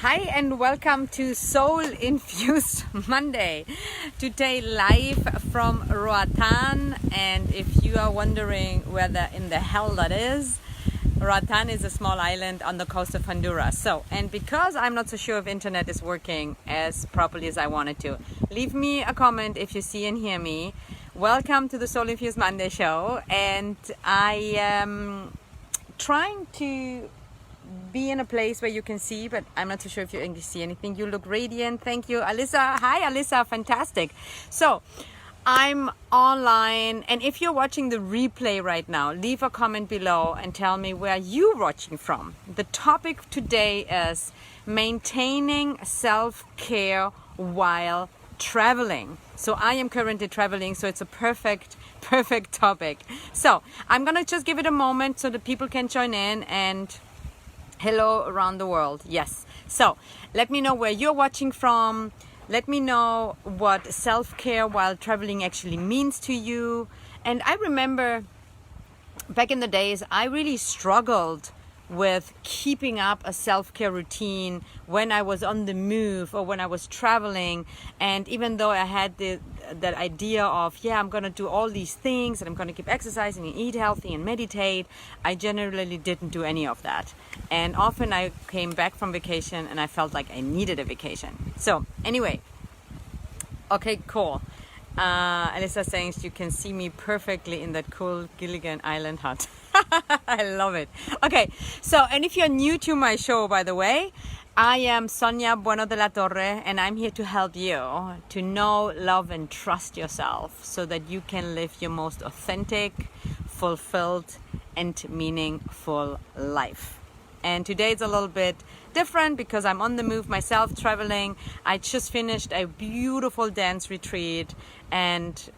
Hi and welcome to Soul Infused Monday. Today live from Roatan, and if you are wondering where in the hell that is, Roatan is a small island on the coast of Honduras. And because I'm not so sure if internet is working as properly as I wanted to, leave me a comment if you see and hear me. Welcome to the Soul Infused Monday show, and I am trying to be in a place where you can see, but I'm not too sure if you can see anything. You look radiant. Thank you, Alyssa. Hi, Alyssa. Fantastic. So I'm online, and if you're watching the replay right now, leave a comment below and tell me where you're watching from. The topic today is maintaining self-care while traveling. So I am currently traveling, so it's a perfect topic. So I'm gonna just give it a moment so that people can join in, and hello around the world. Yes. So let me know where you're watching from. Let me know what self-care while traveling actually means to you. And I remember back in the days, I really struggled with keeping up a self-care routine when I was on the move or when I was traveling. And even though I had that idea of, I'm going to do all these things and I'm going to keep exercising and eat healthy and meditate, I generally didn't do any of that. And often I came back from vacation and I felt like I needed a vacation. So anyway, okay, cool. Alyssa saying you can see me perfectly in that cool Gilligan Island hut. I love it. Okay, so, and if you're new to my show, by the way, I am Sonia Bueno de la Torre, and I'm here to help you to know, love, and trust yourself so that you can live your most authentic, fulfilled, and meaningful life. And today it's a little bit different because I'm on the move myself, traveling. I just finished a beautiful dance retreat, and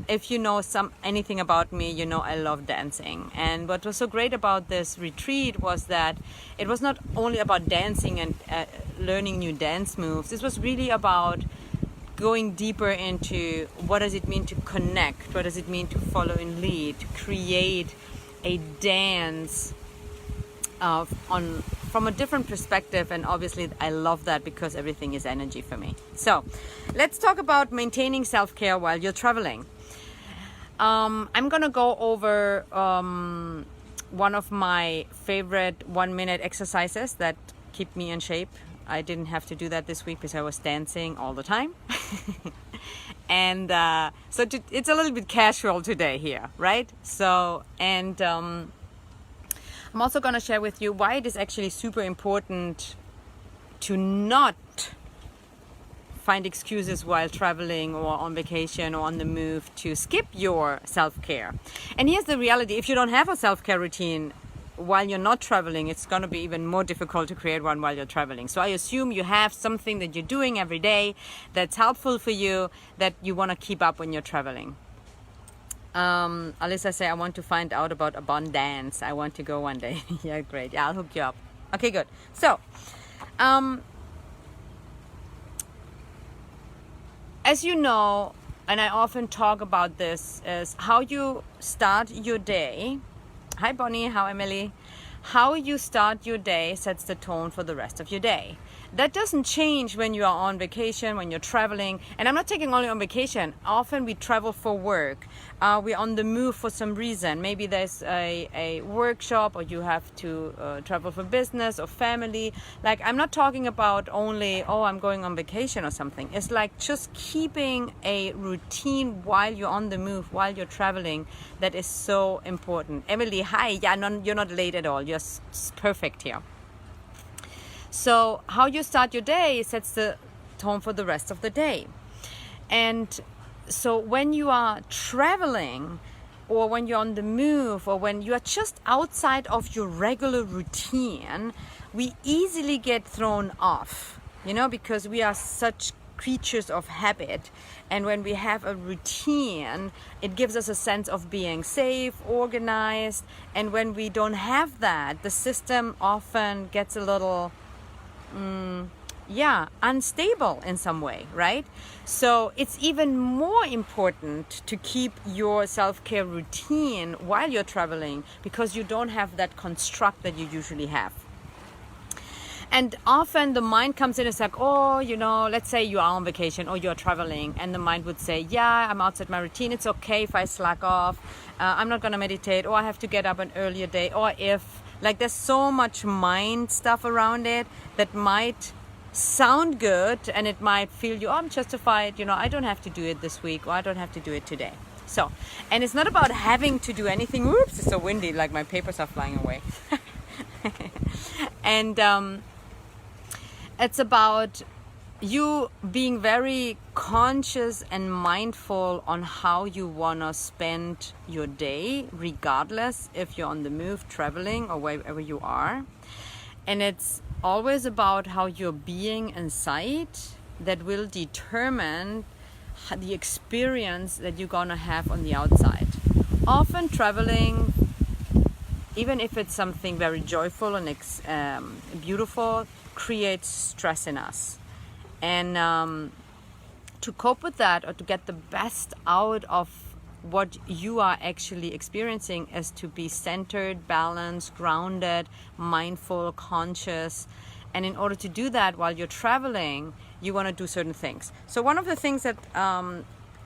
if you know anything about me, you know I love dancing. And what was so great about this retreat was that it was not only about dancing and learning new dance moves. This was really about going deeper into what does it mean to connect, what does it mean to follow and lead, to create a dance from a different perspective. And obviously I love that because everything is energy for me. So let's talk about maintaining self-care while you're traveling. I'm gonna go over one of my favorite 1-minute exercises that keep me in shape. I didn't have to do that this week because I was dancing all the time. And so it's a little bit casual today here, right? So, and I'm also going to share with you why it is actually super important to not find excuses while traveling or on vacation or on the move to skip your self-care. And here's the reality: if you don't have a self-care routine while you're not traveling, it's going to be even more difficult to create one while you're traveling. So I assume you have something that you're doing every day that's helpful for you, that you want to keep up when you're traveling. Alyssa say, I want to find out about abundance. I want to go one day. Yeah, great. Yeah, I'll hook you up. Okay, good. So, as you know, and I often talk about this, is how you start your day. Hi, Bonnie. How, Emily? How you start your day sets the tone for the rest of your day. That doesn't change when you are on vacation, when you're traveling. And I'm not taking only on vacation. Often we travel for work. We're on the move for some reason. Maybe there's a workshop, or you have to travel for business or family. Like, I'm not talking about only, I'm going on vacation or something. It's like just keeping a routine while you're on the move, while you're traveling. That is so important. Emily, hi. Yeah, you're not late at all. You're perfect here. So how you start your day sets the tone for the rest of the day. And so when you are traveling, or when you're on the move, or when you are just outside of your regular routine, we easily get thrown off, because we are such creatures of habit. And when we have a routine, it gives us a sense of being safe, organized. And when we don't have that, the system often gets a little unstable in some way, right? So it's even more important to keep your self-care routine while you're traveling, because you don't have that construct that you usually have. And often the mind comes in and it's like, oh, you know, let's say you are on vacation or you're traveling, and the mind would say, yeah, I'm outside my routine. It's okay if I slack off. I'm not going to meditate, or I have to get up an earlier day, or if, like, there's so much mind stuff around it that might sound good, and it might feel you, oh, I'm justified, you know, I don't have to do it this week, or I don't have to do it today. So, and it's not about having to do anything. Oops, it's so windy, like my papers are flying away. And it's about you being very conscious and mindful on how you want to spend your day, regardless if you're on the move, traveling, or wherever you are. And it's always about how you're being inside that will determine the experience that you're going to have on the outside. Often traveling, even if it's something very joyful and beautiful, creates stress in us. And to cope with that, or to get the best out of what you are actually experiencing, is to be centered, balanced, grounded, mindful, conscious. And in order to do that while you're traveling, you want to do certain things. So one of the things that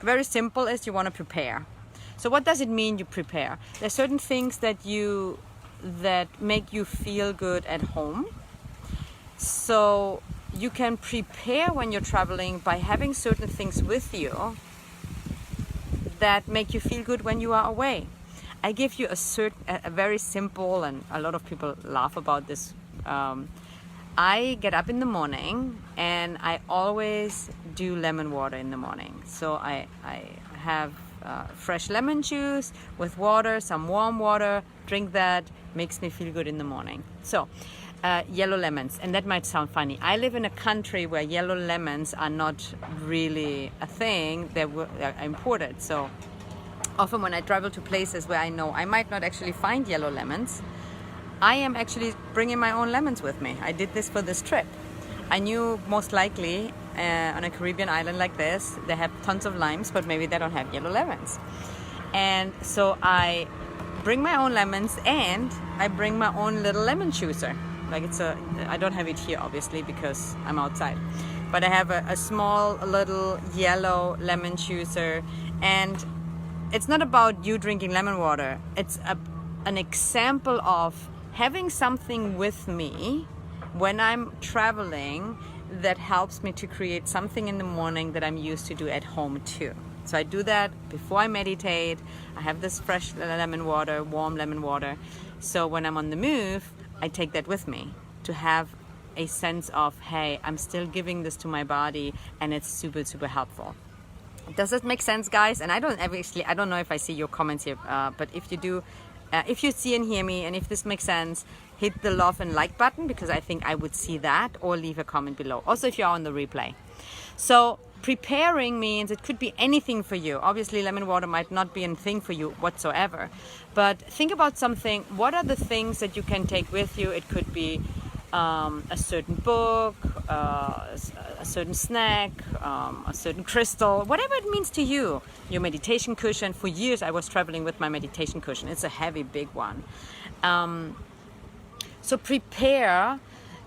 very simple is you want to prepare. So what does it mean you prepare? There's certain things that make you feel good at home. So you can prepare when you're traveling by having certain things with you that make you feel good when you are away. I give you a very simple, and a lot of people laugh about this. I get up in the morning and I always do lemon water in the morning. So I have fresh lemon juice with water, some warm water, drink that, makes me feel good in the morning. So yellow lemons, and that might sound funny. I live in a country where yellow lemons are not really a thing, they're imported. So often when I travel to places where I know I might not actually find yellow lemons, I am actually bringing my own lemons with me. I did this for this trip. I knew most likely on a Caribbean island like this, they have tons of limes, but maybe they don't have yellow lemons. And so I bring my own lemons, and I bring my own little lemon juicer. Like I don't have it here obviously because I'm outside, but I have a small little yellow lemon juicer. And it's not about you drinking lemon water. It's an example of having something with me when I'm traveling that helps me to create something in the morning that I'm used to do at home too. So I do that before I meditate. I have this fresh lemon water, warm lemon water. So when I'm on the move, I take that with me to have a sense of, hey, I'm still giving this to my body, and it's super, super helpful. Does that make sense, guys? And I don't know if I see your comments here, but if you do, if you see and hear me, and if this makes sense, hit the love and like button, because I think I would see that, or leave a comment below. Also, if you're on the replay. So preparing means it could be anything for you. Obviously, lemon water might not be a thing for you whatsoever. But think about something. What are the things that you can take with you? It could be a certain book, a certain snack, a certain crystal, whatever it means to you. Your meditation cushion. For years, I was traveling with my meditation cushion. It's a heavy, big one. So prepare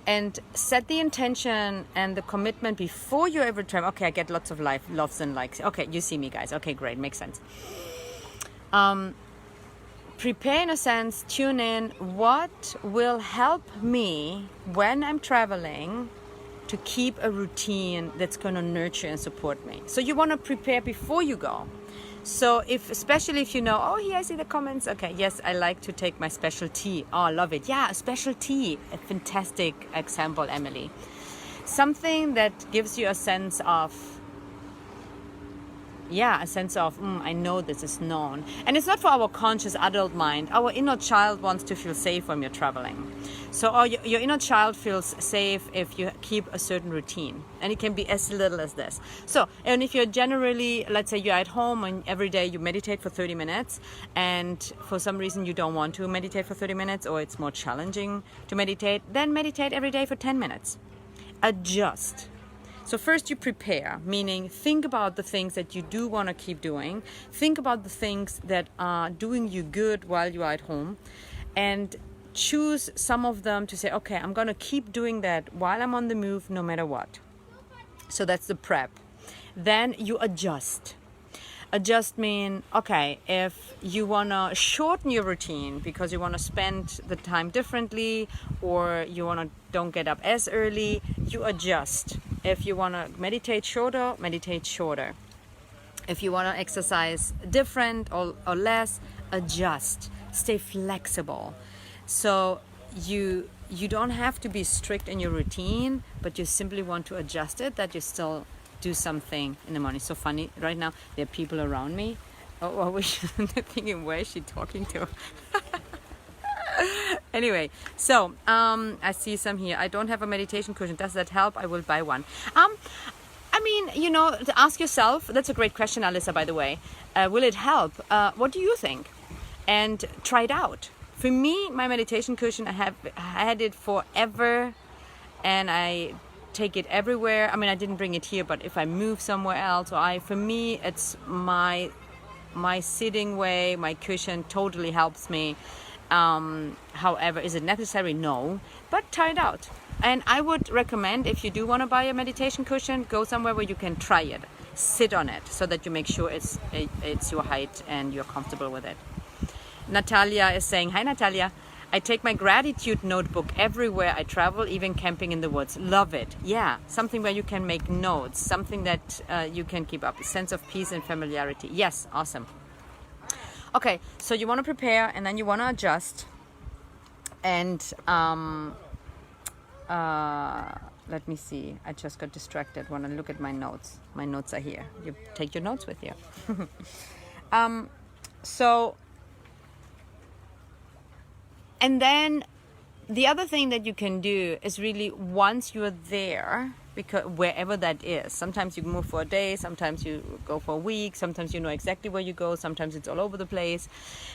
and set the intention and the commitment before you ever travel. Okay, I get lots of loves and likes. Okay, you see me, guys. Okay, great, makes sense. Prepare in a sense, tune in. What will help me when I'm traveling to keep a routine that's going to nurture and support me? So you want to prepare before you go. So especially if you know, oh, here I see the comments. Okay, yes, I like to take my special tea. Oh, I love it. Yeah, a special tea. A fantastic example, Emily. Something that gives you a sense of, I know this is known. And it's not for our conscious adult mind. Our inner child wants to feel safe when you're traveling. So your inner child feels safe if you keep a certain routine. And it can be as little as this. So, and if you're generally, let's say you're at home and every day you meditate for 30 minutes, and for some reason you don't want to meditate for 30 minutes, or it's more challenging to meditate, then meditate every day for 10 minutes. Adjust. So first you prepare, meaning think about the things that you do want to keep doing. Think about the things that are doing you good while you are at home, and choose some of them to say, okay, I'm going to keep doing that while I'm on the move, no matter what. So that's the prep. Then you adjust. Adjust mean, okay, if you want to shorten your routine because you want to spend the time differently, or you want to don't get up as early, you adjust. If you want to meditate shorter, meditate shorter. If you want to exercise different or less, adjust. Stay flexible. So you don't have to be strict in your routine, but you simply want to adjust it, that you still do something in the morning. So funny, right now there are people around me. Oh, they're thinking, where is she talking to? Anyway, so I see some here. I don't have a meditation cushion. Does that help? I will buy one. I mean, to ask yourself, that's a great question, Alyssa, by the way. Will it help? What do you think? And try it out. For me, my meditation cushion, I had it forever, and I take it everywhere. I mean, I didn't bring it here, but if I move somewhere else, for me, it's my sitting way. My cushion totally helps me. However, is it necessary? No, but try it out. And I would recommend, if you do want to buy a meditation cushion, go somewhere where you can try it, sit on it, so that you make sure it's your height and you're comfortable with it. Natalia is saying, hi Natalia, I take my gratitude notebook everywhere I travel, even camping in the woods. Love it. Yeah, something where you can make notes, something that you can keep up, a sense of peace and familiarity. Yes, awesome. Okay, so you want to prepare, and then you want to adjust. And let me see. I just got distracted when I look at my notes. My notes are here. You take your notes with you. And then the other thing that you can do is really, once you're there, because wherever that is, sometimes you move for a day, sometimes you go for a week, sometimes you know exactly where you go, sometimes it's all over the place.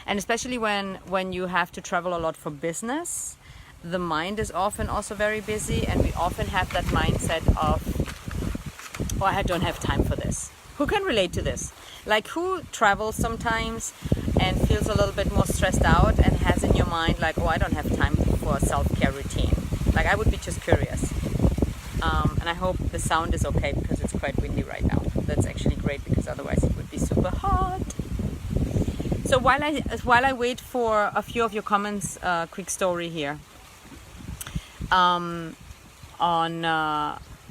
And especially when you have to travel a lot for business, the mind is often also very busy, and we often have that mindset of, oh, I don't have time for this. Who can relate to this? Like, who travels sometimes and feels a little bit more stressed out and has in your mind like, oh, I don't have time for a self-care routine? Like, I would be just curious. And I hope the sound is okay, because it's quite windy right now. That's actually great, because otherwise it would be super hot. So while I wait for a few of your comments, quick story here on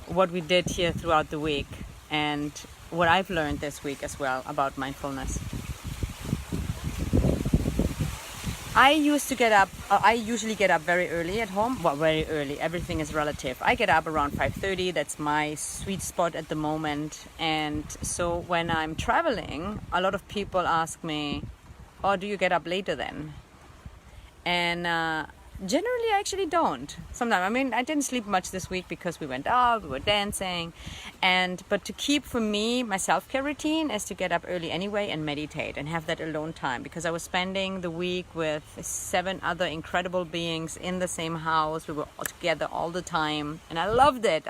what we did here throughout the week, and what I've learned this week as well about mindfulness. I usually get up very early at home. Well, very early. Everything is relative. I get up around 5:30. That's my sweet spot at the moment. And so when I'm traveling, a lot of people ask me, oh, do you get up later then? And generally, I actually don't. Sometimes, I mean, I didn't sleep much this week because we went out, we were dancing. But to keep, for me, my self-care routine is to get up early anyway and meditate and have that alone time, because I was spending the week with 7 other incredible beings in the same house. We were all together all the time, and I loved it.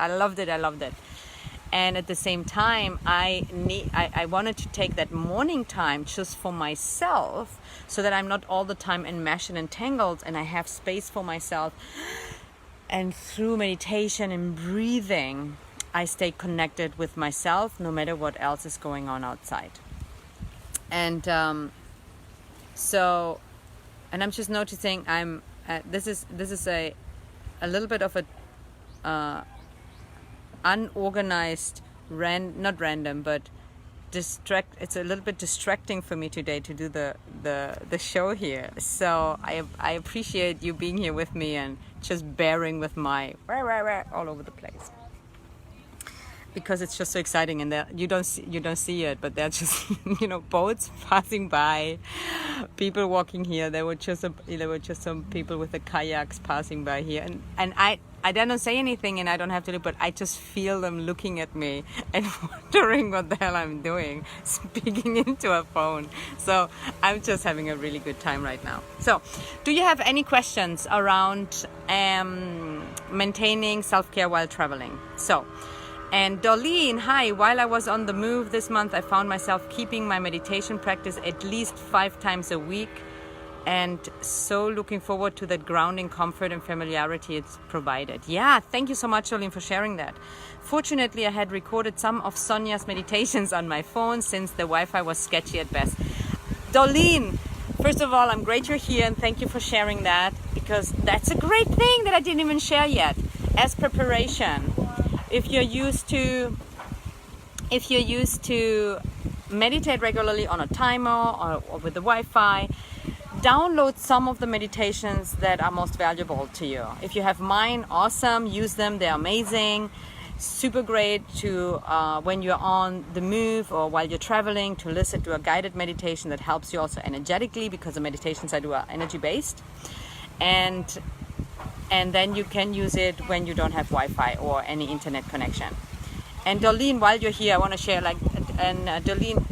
And at the same time, I wanted to take that morning time just for myself, so that I'm not all the time enmeshed and entangled, and I have space for myself. And through meditation and breathing, I stay connected with myself, no matter what else is going on outside. And and I'm just noticing this is a little bit of a unorganized, not random, but it's a little bit distracting for me today to do the show here. So I appreciate you being here with me and just bearing with my all over the place, because it's just so exciting. And you don't see it, but they're just boats passing by, people walking here. There were just some people with the kayaks passing by here, and I don't say anything, and I don't have to look, but I just feel them looking at me and wondering what the hell I'm doing, speaking into a phone. So I'm just having a really good time right now. So do you have any questions around maintaining self-care while traveling? And Darlene, hi, while I was on the move this month, I found myself keeping my meditation practice at least 5 times a week and so looking forward to that grounding, comfort, and familiarity it's provided. Yeah, thank you so much, Jolene, for sharing that. Fortunately, I had recorded some of Sonia's meditations on my phone since the Wi-Fi was sketchy at best. Jolene, first of all, I'm great you're here, and thank you for sharing that, because that's a great thing that I didn't even share yet. As preparation, if you're used to meditate regularly on a timer or with the Wi-Fi, download some of the meditations that are most valuable to you. If you have mine, awesome, use them, they're amazing. Super great to when you're on the move or while you're traveling, to listen to a guided meditation that helps you also energetically, because the meditations I do are energy based, and then you can use it when you don't have Wi-Fi or any internet connection. And Darlene, while you're here, I want to share Darlene,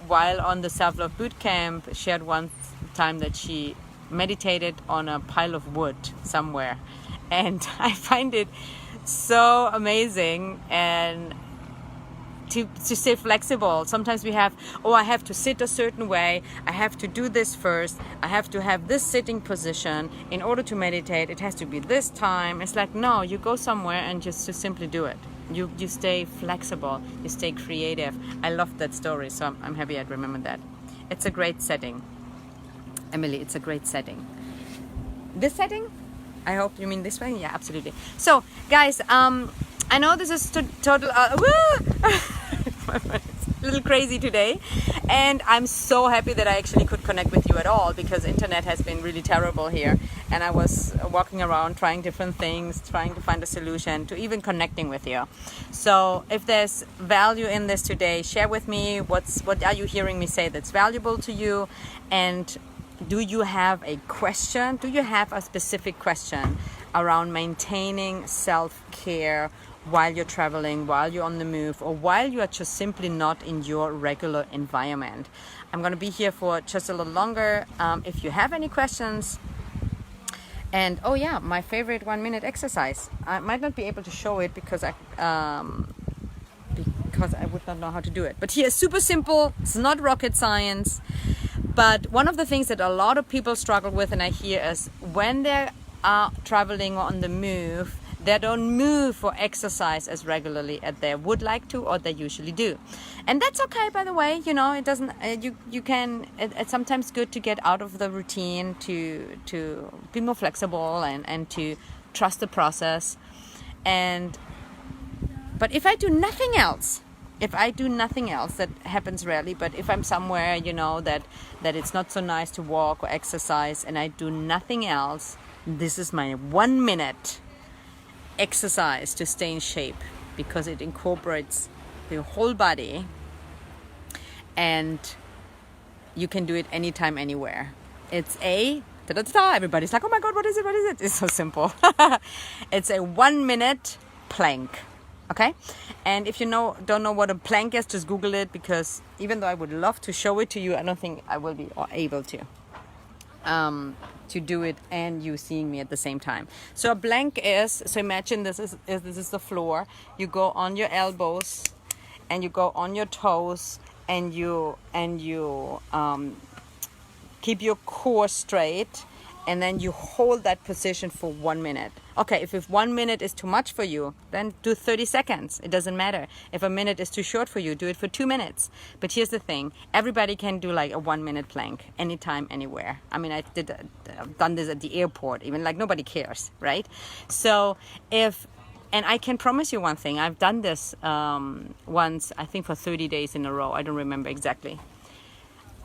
while on the Self-Love Bootcamp, shared one time that she meditated on a pile of wood somewhere, and I find it so amazing. And to stay flexible, sometimes we have, I have to sit a certain way, I have to do this first, I have to have this sitting position in order to meditate, it has to be this time. It's like, no, you go somewhere and just to simply do it. You stay flexible, you stay creative. I love that story, so I'm happy I'd remember that. It's a great setting, Emily. It's a great setting. This setting, I hope you mean this way. Yeah, absolutely. So guys, I know this is total it's a little crazy today, and I'm so happy that I actually could connect with you at all, because internet has been really terrible here, and I was walking around trying different things, trying to find a solution to even connecting with you. So if there's value in this today, share with me what are you hearing me say that's valuable to you, and do you have a question? Do you have a specific question around maintaining self-care while you're traveling, while you're on the move, or while you are just simply not in your regular environment? I'm going to be here for just a little longer. If you have any questions, and my favorite 1-minute exercise. I might not be able to show it because I would not know how to do it. But here, super simple. It's not rocket science. But one of the things that a lot of people struggle with, and I hear, is when they are traveling or on the move, they don't move or exercise as regularly as they would like to or they usually do. And that's okay, by the way. You know, it doesn't, you can, it's sometimes good to get out of the routine, to be more flexible and to trust the process. But if I do nothing else, that happens rarely, but if I'm somewhere, that it's not so nice to walk or exercise, and I do nothing else, this is my 1-minute exercise to stay in shape, because it incorporates the whole body, and you can do it anytime, anywhere. It's everybody's like, oh my God, what is it? It's so simple. It's a 1-minute plank. Okay, and if you don't know what a plank is, just Google it, because even though I would love to show it to you, I don't think I will be able to do it and you seeing me at the same time. So a plank is, so imagine this is the floor. You go on your elbows and you go on your toes, and you keep your core straight, and then you hold that position for 1 minute. Okay, if 1 minute is too much for you, then do 30 seconds. It doesn't matter. If a minute is too short for you, do it for 2 minutes. But here's the thing. Everybody can do like a 1-minute plank anytime, anywhere. I mean, I've done this at the airport, even, like, nobody cares, right? So and I can promise you one thing. I've done this once, I think for 30 days in a row. I don't remember exactly.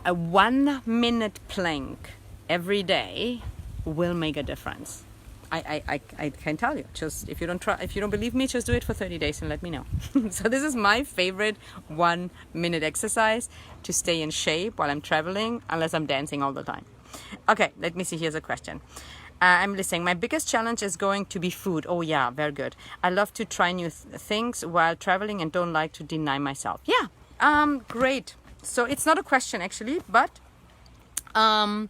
A 1-minute plank every day will make a difference. I can tell you. Just if you don't believe me, just do it for 30 days and let me know. So this is my favorite 1-minute exercise to stay in shape while I'm traveling, unless I'm dancing all the time. Okay, let me see. Here's a question. I'm listening. My biggest challenge is going to be food. Oh yeah, very good. I love to try new things while traveling and don't like to deny myself. Yeah, great. So it's not a question actually, but the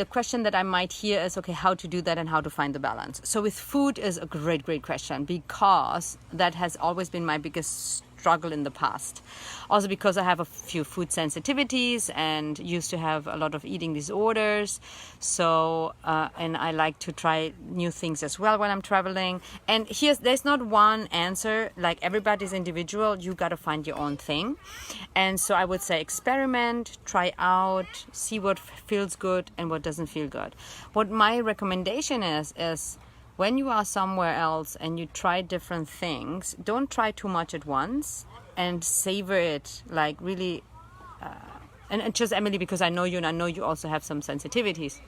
question that I might hear is, okay, how to do that and how to find the balance. So with food is a great question, because that has always been my biggest struggle in the past. Also because I have a few food sensitivities and used to have a lot of eating disorders. So, and I like to try new things as well when I'm traveling. And there's not one answer, like everybody's individual, you got to find your own thing. And so I would say experiment, try out, see what feels good and what doesn't feel good. What my recommendation is when you are somewhere else and you try different things, don't try too much at once and savor it, like really, and just Emily, because I know you and I know you also have some sensitivities.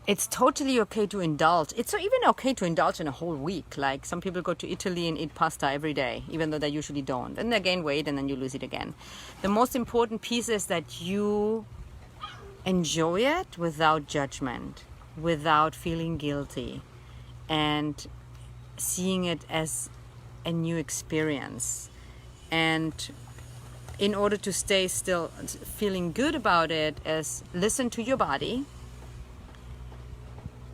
It's totally okay to indulge. It's even okay to indulge in a whole week. Like some people go to Italy and eat pasta every day, even though they usually don't. And they gain weight and then you lose it again. The most important piece is that you enjoy it without judgment, without feeling guilty, and seeing it as a new experience. And in order to stay still feeling good about it, is listen to your body.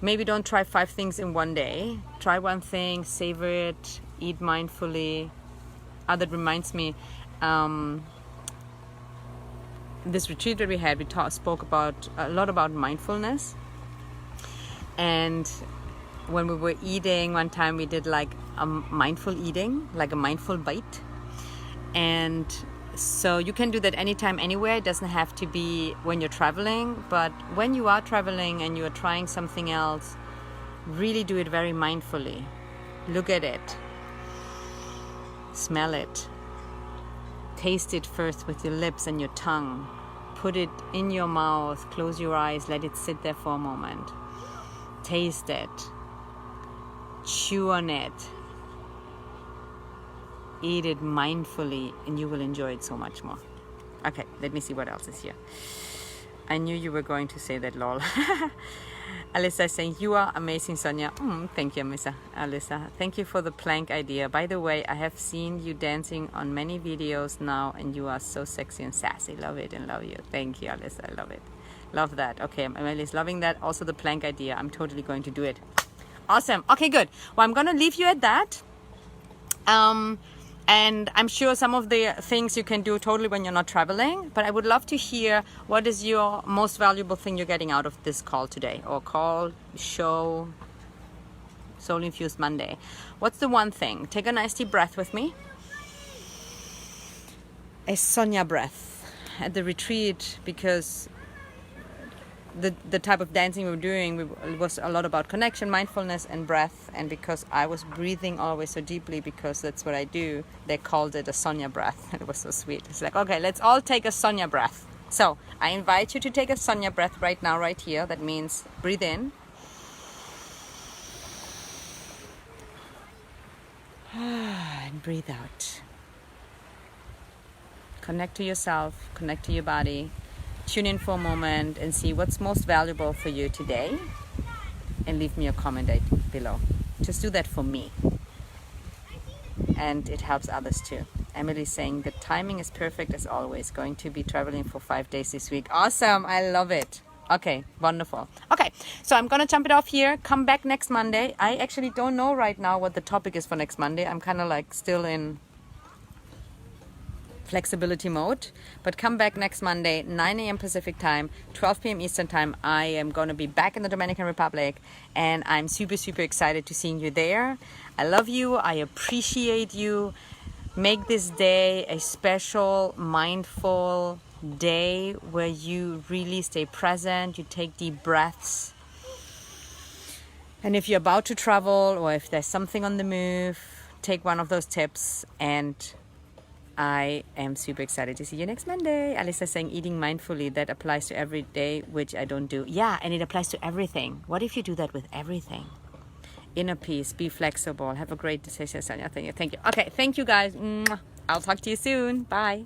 Maybe don't try 5 things in one day. Try one thing, savor it, eat mindfully. That reminds me, this retreat that we had, we spoke a lot about mindfulness. And when we were eating, one time we did like a mindful eating, like a mindful bite. And so you can do that anytime, anywhere. It doesn't have to be when you're traveling, but when you are traveling and you are trying something else, really do it very mindfully. Look at it. Smell it. Taste it first with your lips and your tongue. Put it in your mouth, close your eyes, let it sit there for a moment. Taste it. Chew on it. Eat it mindfully and you will enjoy it so much more. Okay, let me see what else is here. I knew you were going to say that, lol. Alyssa is saying, you are amazing, Sonia. Thank you, Alyssa. Thank you for the plank idea. By the way, I have seen you dancing on many videos now and you are so sexy and sassy. Love it and love you. Thank you, Alyssa. I love it. Love that. Okay, Emily's loving that. Also the plank idea. I'm totally going to do it. Awesome. Okay, good. Well, I'm going to leave you at that. And I'm sure some of the things you can do totally when you're not traveling, but I would love to hear what is your most valuable thing you're getting out of this call today, or call, show, Soul Infused Monday. What's the one thing? Take a nice deep breath with me. A Sonia breath at the retreat, because the type of dancing we were doing, it was a lot about connection, mindfulness, and breath. And because I was breathing always so deeply, because that's what I do, they called it a Sonia breath. It was so sweet. It's like, okay, let's all take a Sonia breath. So I invite you to take a Sonia breath right now, right here. That means breathe in. And breathe out. Connect to yourself, connect to your body. Tune in for a moment and see what's most valuable for you today, and leave me a comment below. Just do that for me, and it helps others too. Emily's saying the timing is perfect as always. Going to be traveling for 5 days this week. Awesome. I love it. Okay, wonderful. Okay, so I'm gonna jump it off here. Come back next Monday. I actually don't know right now what the topic is for next Monday. I'm kind of like still in flexibility mode, but come back next Monday, 9 a.m. Pacific time, 12 p.m. Eastern time. I am going to be back in the Dominican Republic, and I'm super, super excited to seeing you there. I love you. I appreciate you. Make this day a special, mindful day where you really stay present. You take deep breaths. And if you're about to travel, or if there's something on the move, take one of those tips, and I am super excited to see you next Monday. Alyssa saying eating mindfully, that applies to every day, which I don't do. Yeah, and it applies to everything. What if you do that with everything? Inner peace, be flexible. Have a great day, Sonia. Thank you. Okay, thank you guys. I'll talk to you soon. Bye.